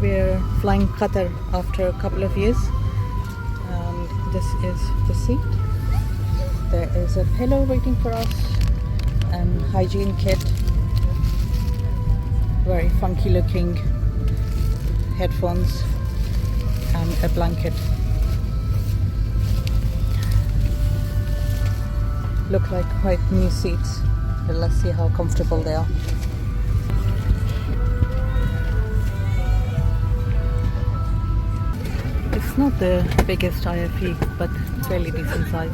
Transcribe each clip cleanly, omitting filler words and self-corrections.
We're flying Qatar after a couple of years, and this is the seat. There is a pillow waiting for us and hygiene kit, very funky looking headphones and a blanket. Look like quite new seats, but let's see how comfortable they are. It's not the biggest IFE, but fairly decent size.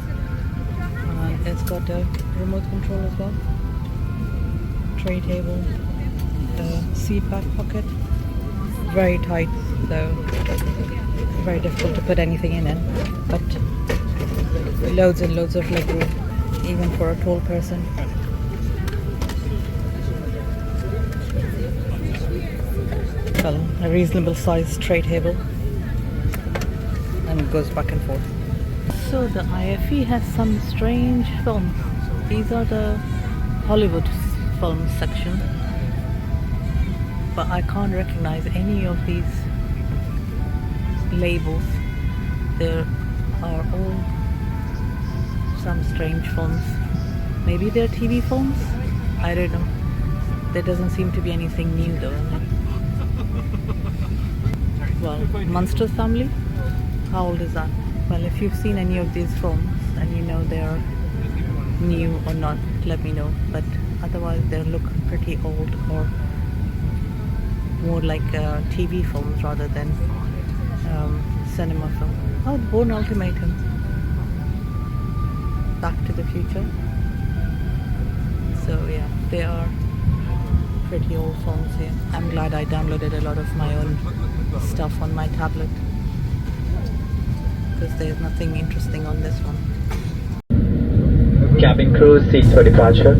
It's got a remote control as well, tray table, a seat back pocket, very tight, so very difficult to put anything in it, but loads and loads of leg room, even for a tall person. Well, a reasonable sized tray table, and it goes back and forth. So the IFE has some strange films. These are the Hollywood films section, but I can't recognize any of these labels. There are all some strange films. Maybe they're TV films? I don't know. There doesn't seem to be anything new though in it. Well, Monsters Family? How old is that? Well, if you've seen any of these films and you know they're new or not, let me know. But otherwise they look pretty old, or more like TV films rather than cinema film. Oh, Bourne Ultimatum, Back to the Future. So yeah, they are pretty old films here. I'm glad I downloaded a lot of my own stuff on my tablet, because there's nothing interesting on this one. Cabin crew, seat for departure.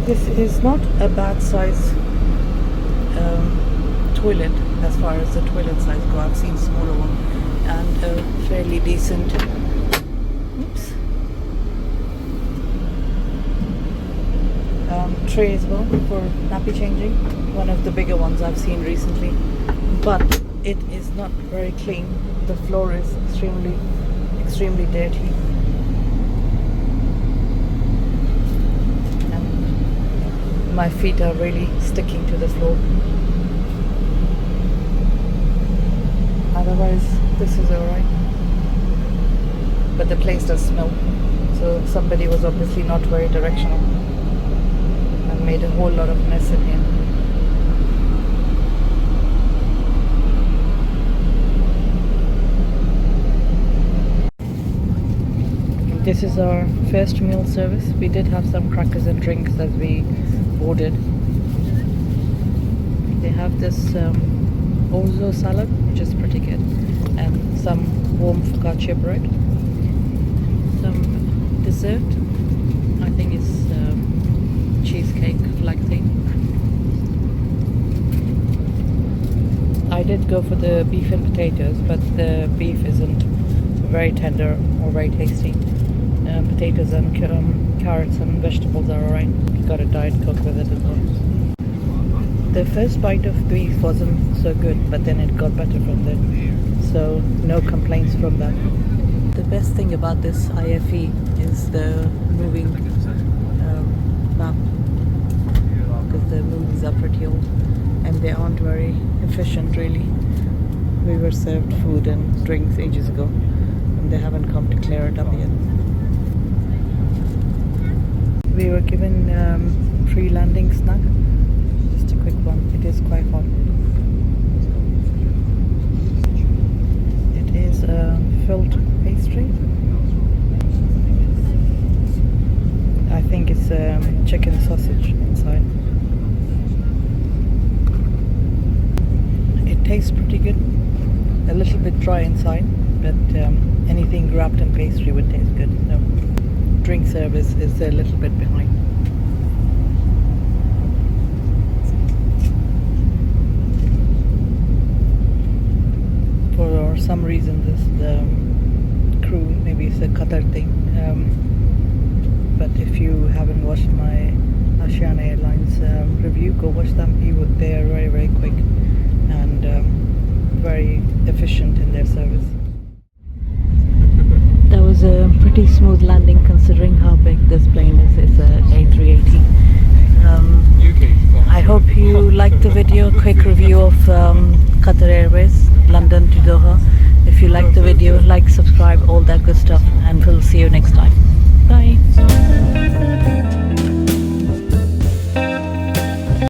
This is not a bad size toilet, as far as the toilet size go. I've seen smaller one and a fairly decent. Oops. Tray as well for nappy changing. One of the bigger ones I've seen recently, but it is not very clean. The floor is extremely dirty, and my feet are really sticking to the floor. Otherwise this is alright, but the place does smell, so somebody was obviously not very directional and made a whole lot of mess in here. This is our first meal service. We did have some crackers and drinks as we ordered. They have this orzo salad, which is pretty good, and some warm focaccia bread. Some dessert, I think it's cheesecake like thing. I did go for the beef and potatoes, but the beef isn't very tender or very tasty. Potatoes and carrots and vegetables are alright. Got a Diet Coke with it as well. The first bite of beef wasn't so good, but then it got better from there. So no complaints from that. The best thing about this IFE is the moving map, because the movies are pretty old and they aren't very efficient really. We were served food and drinks ages ago and they haven't come to clear it up yet. We were given free landing snack, just a quick one. It is quite hot. It is a filled pastry. I think it's chicken sausage inside. It tastes pretty good. A little bit dry inside, but anything wrapped in pastry would taste good. So drink service is a little bit behind. For some reason this crew, maybe it's a Qatar thing, but if you haven't watched my Asian Airlines review, go watch them. They are very quick and very efficient in their service. That was a pretty smooth landing considering how big this plane is. It's a A380. I hope you liked the video. Quick review of Qatar Airways, London to Doha. If you liked the video, like, subscribe, all that good stuff.